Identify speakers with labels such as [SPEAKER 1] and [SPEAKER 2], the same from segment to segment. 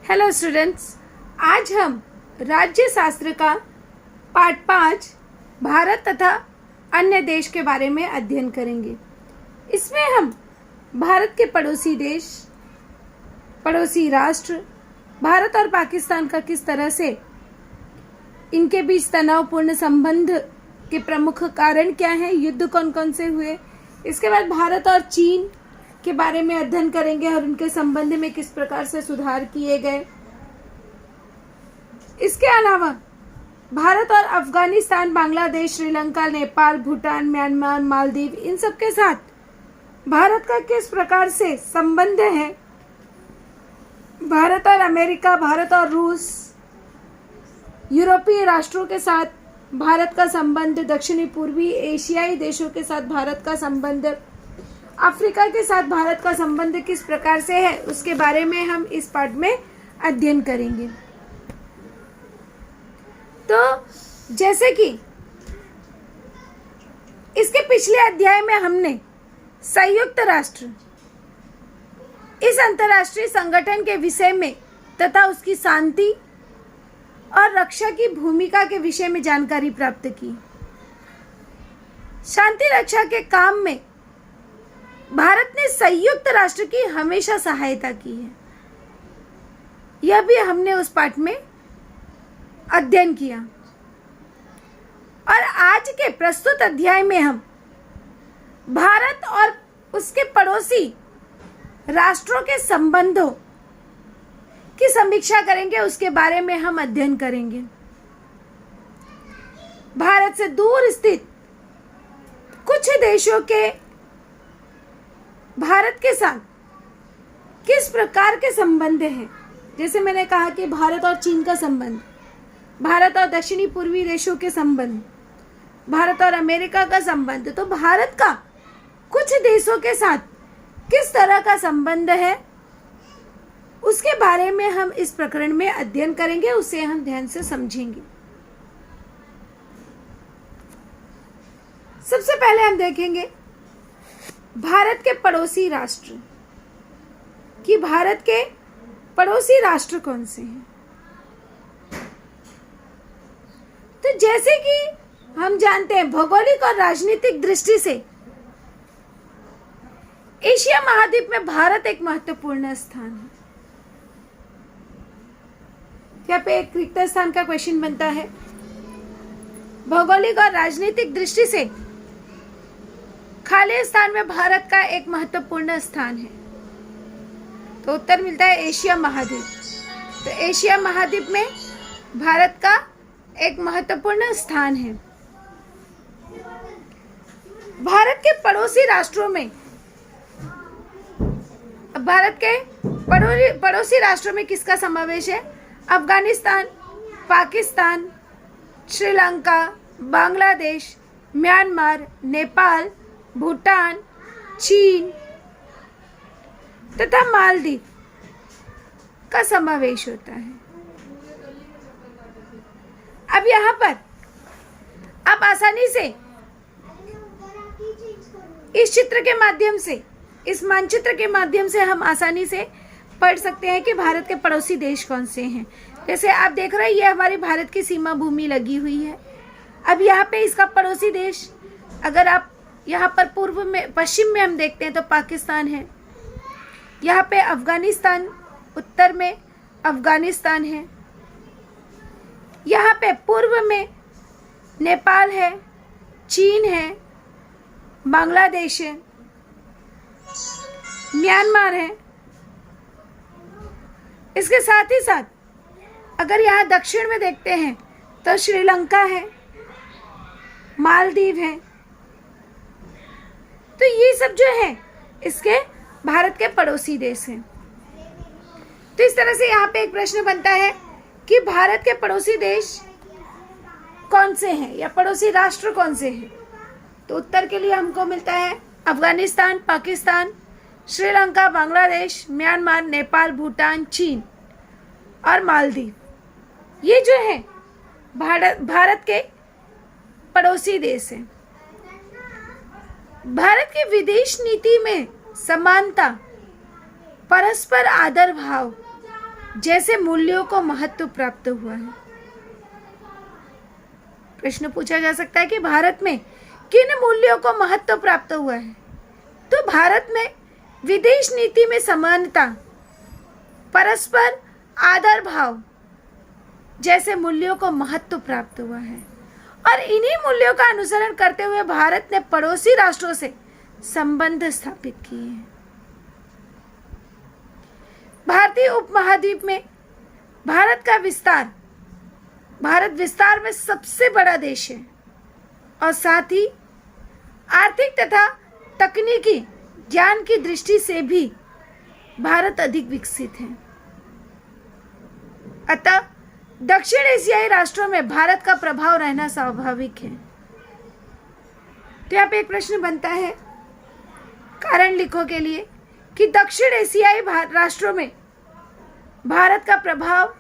[SPEAKER 1] Hello students, आज हम राज्य शास्त्र का पाठ 5 भारत तथा अन्य देश के बारे में अध्ययन करेंगे। इसमें हम भारत के पड़ोसी देश, पड़ोसी राष्ट्र, भारत और पाकिस्तान का किस तरह से इनके बीच तनावपूर्ण संबंध के प्रमुख कारण क्या हैं, युद्ध कौन कौन से हुए, इसके बाद भारत और चीन के बारे में अध्ययन करेंगे और उनके संबंध में किस प्रकार से सुधार किए गए। इसके अलावा भारत और अफगानिस्तान, बांग्लादेश, श्रीलंका, नेपाल, भूटान, म्यांमार, मालदीव, इन सब के साथ भारत का किस प्रकार से संबंध है। भारत और अमेरिका, भारत और रूस, यूरोपीय राष्ट्रों के साथ भारत का संबंध, दक्षिणी पूर्वी एशियाई देशों के साथ भारत का संबंध, अफ्रीका के साथ भारत का संबंध किस प्रकार से है, उसके बारे में हम इस पाठ में अध्ययन करेंगे। तो जैसे कि इसके पिछले अध्याय में हमने संयुक्त राष्ट्र इस अंतर्राष्ट्रीय संगठन के विषय में तथा उसकी शांति और रक्षा की भूमिका के विषय में जानकारी प्राप्त की। शांति रक्षा के काम में भारत ने संयुक्त राष्ट्र की हमेशा सहायता की है। यह भी हमने उस पाठ में अध्ययन किया। और आज के प्रस्तुत अध्याय में हम भारत और उसके पड़ोसी राष्ट्रों के संबंधों की समीक्षा करेंगे, उसके बारे में हम अध्ययन करेंगे। भारत से दूर स्थित कुछ देशों के भारत के साथ किस प्रकार के संबंध हैं। जैसे मैंने कहा कि भारत और चीन का संबंध, भारत और दक्षिणी पूर्वी देशों के संबंध, भारत और अमेरिका का संबंध, तो भारत का कुछ देशों के साथ किस तरह का संबंध है, उसके बारे में हम इस प्रकरण में अध्ययन करेंगे, उसे हम ध्यान से समझेंगे। सबसे पहले हम देखेंगे भारत के पड़ोसी राष्ट्र कि भारत के पड़ोसी राष्ट्र कौन से हैं। तो जैसे कि हम जानते हैं, भौगोलिक और राजनीतिक दृष्टि से एशिया महाद्वीप में भारत एक महत्वपूर्ण स्थान है। यहाँ पे एक रिक्त स्थान का क्वेश्चन बनता है। भौगोलिक और राजनीतिक दृष्टि से खाली स्थान में भारत का एक महत्वपूर्ण स्थान है, तो उत्तर मिलता है एशिया महाद्वीप। तो एशिया महाद्वीप में भारत का एक महत्वपूर्ण स्थान है। भारत के पड़ोसी राष्ट्रों में, भारत के पड़ोसी राष्ट्रों में किसका समावेश है? अफगानिस्तान, पाकिस्तान, श्रीलंका, बांग्लादेश, म्यांमार, नेपाल, भूटान, चीन तथा मालदीव का समावेश होता है। अब यहाँ पर आप आसानी से इस चित्र के माध्यम से, इस मानचित्र के माध्यम से हम आसानी से पढ़ सकते हैं कि भारत के पड़ोसी देश कौन से हैं। जैसे आप देख रहे हैं, ये हमारी भारत की सीमा भूमि लगी हुई है। अब यहाँ पे इसका पड़ोसी देश, अगर आप यहाँ पर पूर्व में, पश्चिम में हम देखते हैं तो पाकिस्तान है। यहाँ पे अफगानिस्तान, उत्तर में अफगानिस्तान है। यहाँ पे पूर्व में नेपाल है, चीन है, बांग्लादेश है, म्यांमार है। इसके साथ ही साथ अगर यहाँ दक्षिण में देखते हैं तो श्रीलंका है, मालदीव है। तो ये सब जो है इसके भारत के पड़ोसी देश हैं। तो इस तरह से यहाँ पे एक प्रश्न बनता है कि भारत के पड़ोसी देश कौन से हैं या पड़ोसी राष्ट्र कौन से हैं। तो उत्तर के लिए हमको मिलता है अफगानिस्तान, पाकिस्तान, श्रीलंका, बांग्लादेश, म्यांमार, नेपाल, भूटान, चीन और मालदीव। ये जो है भारत के पड़ोसी देश हैं। भारत की विदेश नीति में समानता, परस्पर आदर भाव, जैसे मूल्यों को महत्व प्राप्त हुआ है। प्रश्न पूछा जा सकता है कि भारत में किन मूल्यों को महत्व प्राप्त हुआ है। तो भारत में विदेश नीति में समानता, परस्पर आदर भाव जैसे मूल्यों को महत्व प्राप्त हुआ है और इन्हीं मूल्यों का अनुसरण करते हुए भारत ने पड़ोसी राष्ट्रों से संबंध स्थापित किए हैं। भारतीय उपमहाद्वीप में भारत विस्तार में सबसे बड़ा देश है और साथ ही आर्थिक तथा तकनीकी ज्ञान की दृष्टि से भी भारत अधिक विकसित है। अतः दक्षिण एशियाई राष्ट्रों में भारत का प्रभाव रहना स्वाभाविक है। तो यहाँ पे एक प्रश्न बनता है, कारण लिखो के लिए कि दक्षिण एशियाई राष्ट्रों में भारत का प्रभाव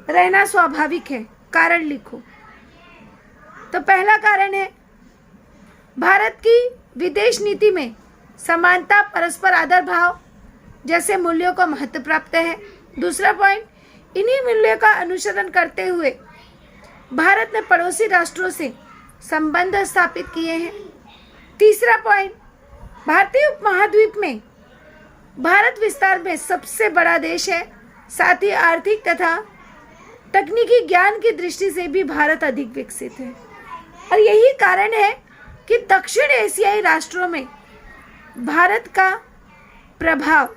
[SPEAKER 1] रहना स्वाभाविक है। कारण लिखो। तो पहला कारण है भारत की विदेश नीति में समानता, परस्पर आदर भाव जैसे मूल्यों को महत्व प्राप्त है। दूसरा पॉइंट, इन्हीं मूल्यों का अनुसरण करते हुए भारत ने पड़ोसी राष्ट्रों से संबंध स्थापित किए हैं। तीसरा पॉइंट, भारतीय उपमहाद्वीप में भारत विस्तार में सबसे बड़ा देश है, साथ ही आर्थिक तथा तकनीकी ज्ञान की दृष्टि से भी भारत अधिक विकसित है और यही कारण है कि दक्षिण एशियाई राष्ट्रों में भारत का प्रभाव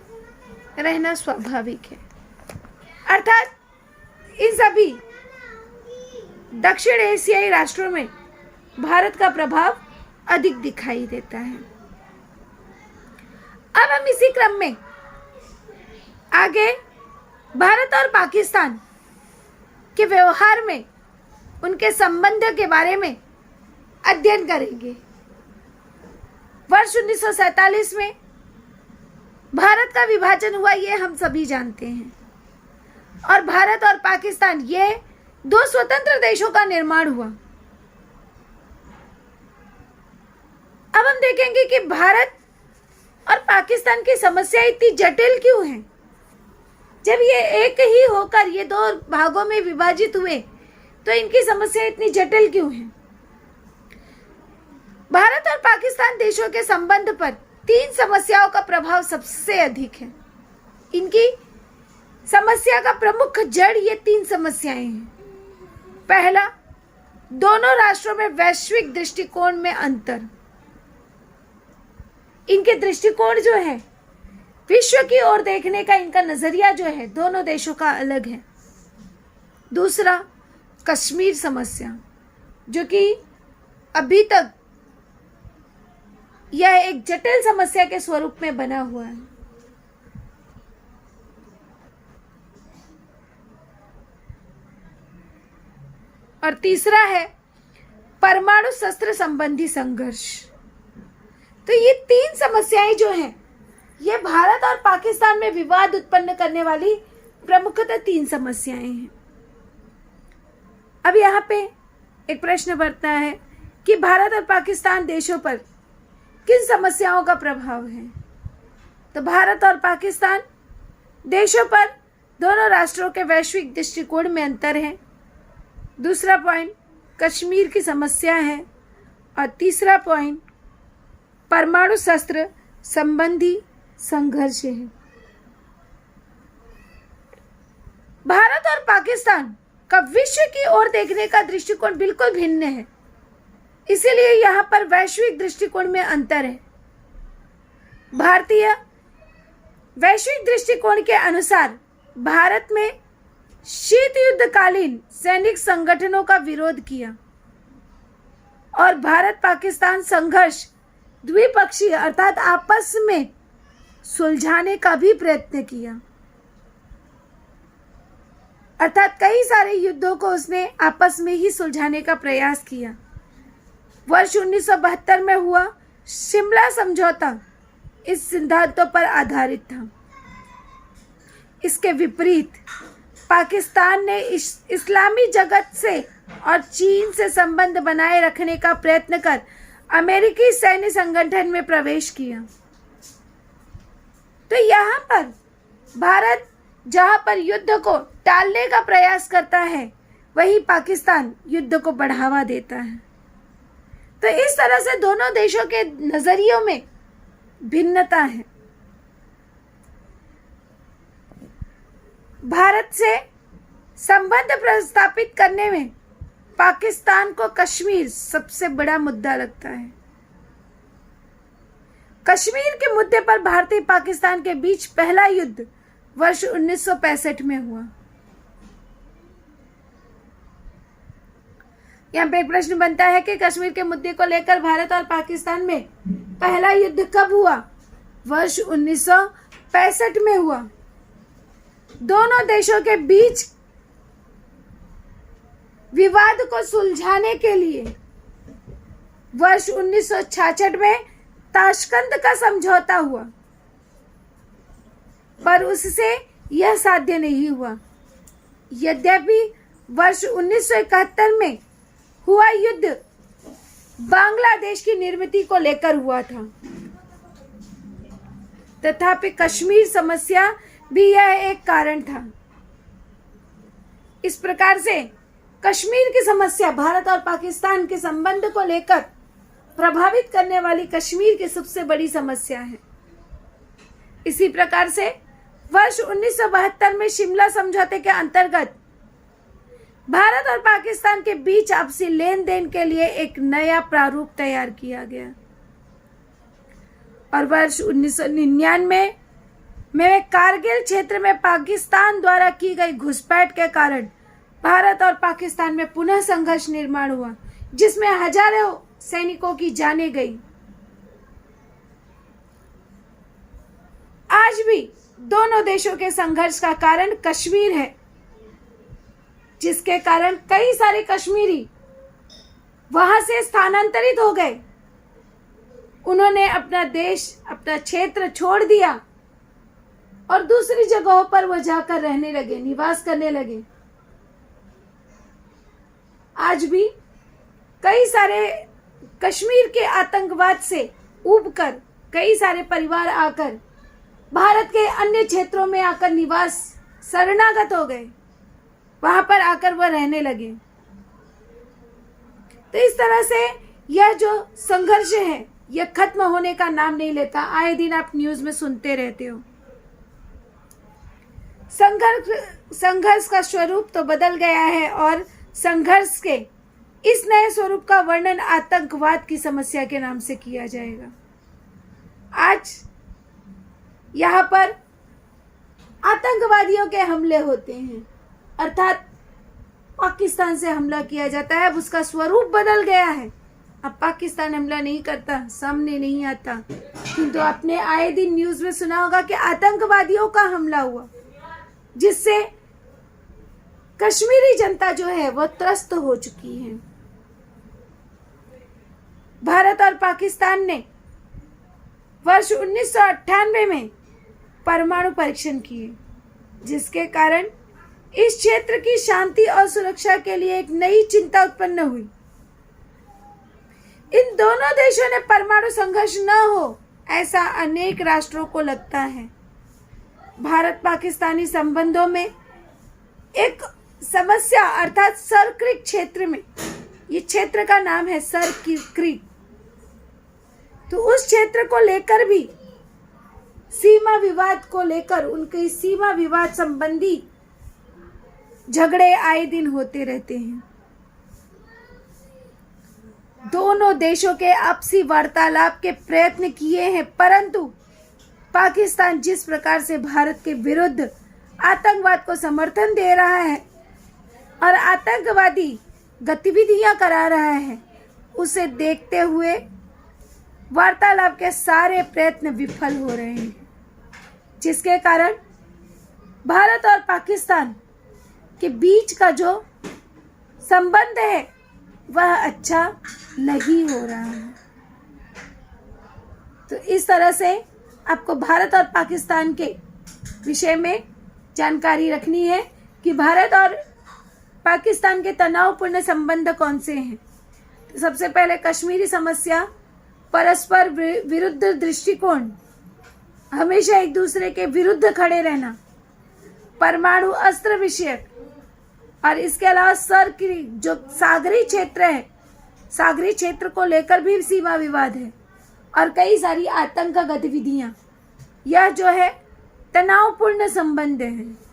[SPEAKER 1] रहना स्वाभाविक है। अर्थात इन सभी दक्षिण एशियाई राष्ट्रों में भारत का प्रभाव अधिक दिखाई देता है। अब हम इसी क्रम में आगे भारत और पाकिस्तान के व्यवहार में उनके संबंध के बारे में अध्ययन करेंगे। वर्ष 1947 में भारत का विभाजन हुआ, ये हम सभी जानते हैं, और भारत और पाकिस्तान ये दो स्वतंत्र देशों का निर्माण हुआ। अब हम देखेंगे कि भारत और पाकिस्तान की समस्या इतनी जटिल क्यों है। जब ये एक ही होकर ये दो भागों में विभाजित हुए तो इनकी समस्या इतनी जटिल क्यों है। भारत और पाकिस्तान देशों के संबंध पर तीन समस्याओं का प्रभाव सबसे अधिक है। इनकी समस्या का प्रमुख जड़ ये तीन समस्याएं हैं। पहला, दोनों राष्ट्रों में वैश्विक दृष्टिकोण में अंतर। इनके दृष्टिकोण जो है, विश्व की ओर देखने का इनका नजरिया जो है, दोनों देशों का अलग है। दूसरा, कश्मीर समस्या, जो कि अभी तक यह एक जटिल समस्या के स्वरूप में बना हुआ है। और तीसरा है परमाणु शस्त्र संबंधी संघर्ष। तो ये तीन समस्याएं जो हैं, ये भारत और पाकिस्तान में विवाद उत्पन्न करने वाली प्रमुखतः तीन समस्याएं हैं। अब यहाँ पे एक प्रश्न बढ़ता है कि भारत और पाकिस्तान देशों पर किन समस्याओं का प्रभाव है। तो भारत और पाकिस्तान देशों पर दोनों राष्ट्रों के वैश्विक दृष्टिकोण में अंतर है। दूसरा पॉइंट, कश्मीर की समस्या है। और तीसरा पॉइंट, परमाणु शस्त्र संबंधी संघर्ष है। भारत और पाकिस्तान का विश्व की ओर देखने का दृष्टिकोण बिल्कुल भिन्न है, इसीलिए यहाँ पर वैश्विक दृष्टिकोण में अंतर है। भारतीय वैश्विक दृष्टिकोण के अनुसार भारत में शीत युद्धकालीन सैनिक संगठनों का विरोध किया और भारत पाकिस्तान संघर्ष द्विपक्षीय अर्थात आपस में सुलझाने का भी प्रयत्न किया। अर्थात कई सारे युद्धों को उसने आपस में ही सुलझाने का प्रयास किया। वर्ष 1972 में हुआ शिमला समझौता इस सिद्धांतों पर आधारित था। इसके विपरीत पाकिस्तान ने इस्लामी जगत से और चीन से संबंध बनाए रखने का प्रयत्न कर अमेरिकी सैन्य संगठन में प्रवेश किया। तो यहाँ पर भारत जहां पर युद्ध को टालने का प्रयास करता है, वहीं पाकिस्तान युद्ध को बढ़ावा देता है। तो इस तरह से दोनों देशों के नजरियों में भिन्नता है। भारत से संबंध प्रस्थापित करने में पाकिस्तान को कश्मीर सबसे बड़ा मुद्दा लगता है। कश्मीर के मुद्दे पर भारतीय पाकिस्तान के बीच पहला युद्ध वर्ष 1965 में हुआ। यहाँ पे एक प्रश्न बनता है कि कश्मीर के मुद्दे को लेकर भारत और पाकिस्तान में पहला युद्ध कब हुआ? वर्ष 1965 में हुआ। दोनों देशों के बीच विवाद को सुलझाने के लिए वर्ष 1966 में ताशकंद का समझौता हुआ, पर उससे यह साध्य नहीं हुआ। यद्यपि वर्ष 1971 में हुआ युद्ध बांग्लादेश की निर्मिति को लेकर हुआ था, तथापि कश्मीर समस्या भी यह एक कारण था। इस प्रकार से कश्मीर की समस्या भारत और पाकिस्तान के संबंध को लेकर प्रभावित करने वाली कश्मीर की सबसे बड़ी समस्या है। इसी प्रकार से वर्ष 1972 में शिमला समझौते के अंतर्गत भारत और पाकिस्तान के बीच आपसी लेन देन के लिए एक नया प्रारूप तैयार किया गया और वर्ष 1999 में कारगिल क्षेत्र में पाकिस्तान द्वारा की गई घुसपैठ के कारण भारत और पाकिस्तान में पुनः संघर्ष निर्माण हुआ, जिसमें हजारों सैनिकों की जानें गई। आज भी दोनों देशों के संघर्ष का कारण कश्मीर है, जिसके कारण कई सारे कश्मीरी वहां से स्थानांतरित हो गए। उन्होंने अपना देश, अपना क्षेत्र छोड़ दिया और दूसरी जगहों पर वो जाकर रहने लगे, निवास करने लगे। आज भी कई सारे कश्मीर के आतंकवाद से ऊबकर कई सारे परिवार आकर भारत के अन्य क्षेत्रों में आकर निवास शरणागत हो गए, वहां पर आकर वह रहने लगे। तो इस तरह से यह जो संघर्ष है यह खत्म होने का नाम नहीं लेता। आए दिन आप न्यूज में सुनते रहते हो। संघर्ष का स्वरूप तो बदल गया है और संघर्ष के इस नए स्वरूप का वर्णन आतंकवाद की समस्या के नाम से किया जाएगा। आज यहाँ पर आतंकवादियों के हमले होते हैं, अर्थात पाकिस्तान से हमला किया जाता है। अब उसका स्वरूप बदल गया है। अब पाकिस्तान हमला नहीं करता, सामने नहीं आता, किंतु आपने आए दिन न्यूज में सुना होगा कि आतंकवादियों का हमला हुआ, जिससे कश्मीरी जनता जो है वह त्रस्त हो चुकी है। भारत और पाकिस्तान ने वर्ष 1998 में परमाणु परीक्षण किए, जिसके कारण इस क्षेत्र की शांति और सुरक्षा के लिए एक नई चिंता उत्पन्न हुई। इन दोनों देशों ने परमाणु संघर्ष न हो ऐसा अनेक राष्ट्रों को लगता है। भारत पाकिस्तानी संबंधों में एक समस्या अर्थात सर क्रीक क्षेत्र में, ये क्षेत्र का नाम है सर क्रीक, तो उस क्षेत्र को लेकर भी सीमा विवाद को लेकर उनके सीमा विवाद संबंधी झगड़े आए दिन होते रहते हैं। दोनों देशों के आपसी वार्तालाप के प्रयत्न किए हैं, परंतु पाकिस्तान जिस प्रकार से भारत के विरुद्ध आतंकवाद को समर्थन दे रहा है और आतंकवादी गतिविधियां करा रहा है, उसे देखते हुए वार्तालाप के सारे प्रयत्न विफल हो रहे हैं, जिसके कारण भारत और पाकिस्तान के बीच का जो संबंध है वह अच्छा नहीं हो रहा है। तो इस तरह से आपको भारत और पाकिस्तान के विषय में जानकारी रखनी है कि भारत और पाकिस्तान के तनावपूर्ण संबंध कौन से हैं। तो सबसे पहले कश्मीरी समस्या, परस्पर विरुद्ध दृष्टिकोण, हमेशा एक दूसरे के विरुद्ध खड़े रहना, परमाणु अस्त्र विषयक, और इसके अलावा सर की जो सागरी क्षेत्र है, सागरी क्षेत्र को लेकर भी सीमा विवाद है, और कई सारी आतंक गतिविधियां, यह जो है तनावपूर्ण संबंध है।